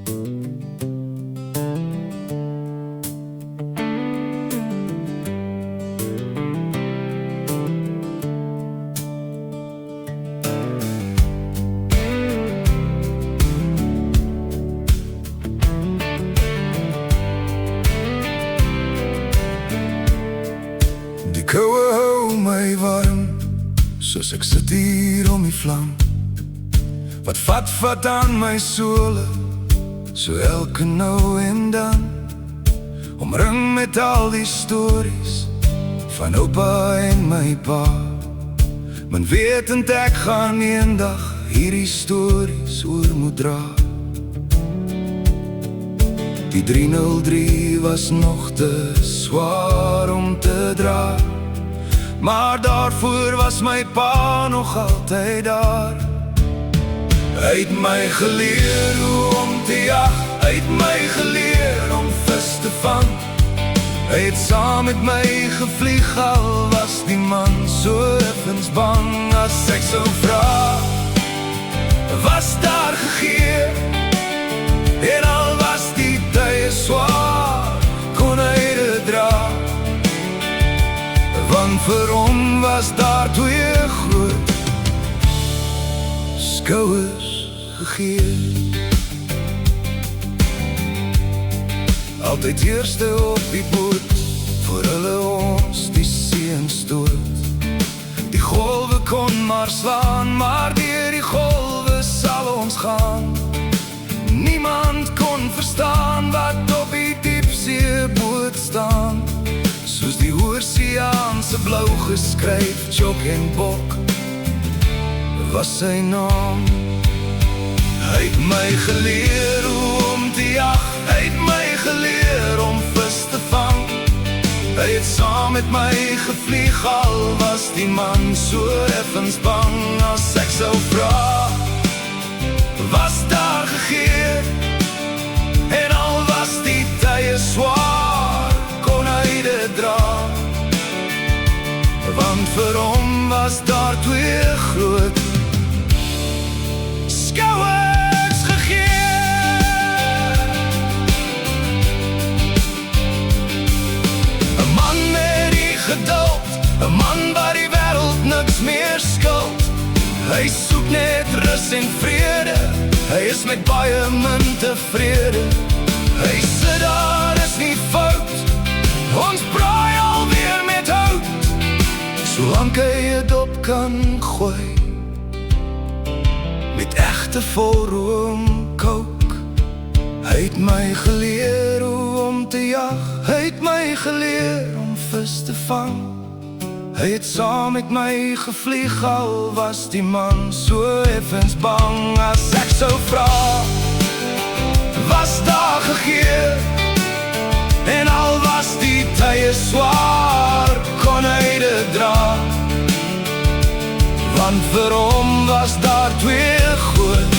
Die koue hou my warm, soos ek sit hier om die vlam. Wat vat aan my sole, so elke nou en dan. Omring met al die stories, van oupa en my pa. Men wetend ek gaan eendag hierdie stories oor moet dra. Die 303 was nog te zwaar om te dra, maar daarvoor was my pa nog altyd daar. Hy het my geleer hoe om te jag, hy het my geleer om vis te vang. Hy het saam met my gevlieg, al was die man so effens bang. As ek sou vra, was daar gegee, en al was die tye swaar, kon hy dit dra. Want vir hom was daar twee groot skouers gegee. Altyd eerste op die boot, voor hulle ons die see instoot. Die golwe kon maar slaan, maar deur die golwe sal ons gaan. Niemand kon verstaan wat op die diepsee boot staan. Soos die Oseaanse blauw geskryf, Jock en Bok was sy naam. Hy het my geleer hoe om te jag, hy het my geleer om vis te vang. Hy het saam met my gevlieg, al was die man so effens bang. As ek sou vra, was daar gegee, en al was die tye swaar, kon hy dit dra. Want vir hom was daar twee groot skouers gegee. 'n man met die geduld, 'n man wat die wêreld niks meer skuld. Hy soek net rus en vrede, hy is met baie min tevrede. Hy sê daar is nie fout, ons braai alweer met hout. Solank hy 'n dop kan gooi, met egte volroom kook. Hy het my geleer hoe om te jag, hy het my geleer om vis te vang. Hy het saam met my gevlieg, al was die man so effens bang. As ek sou vra, was daar gegee, en al was die tye swaar, kon hy dit dra. Want vir hom was daar twee groot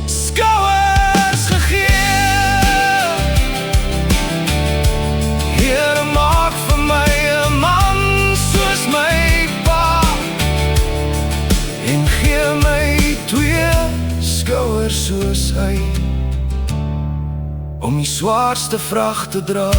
skouers gegee. Here, maak vir my 'n man soos my pa, en gee my twee skouers soos hy, om die zwaarste vracht te dra.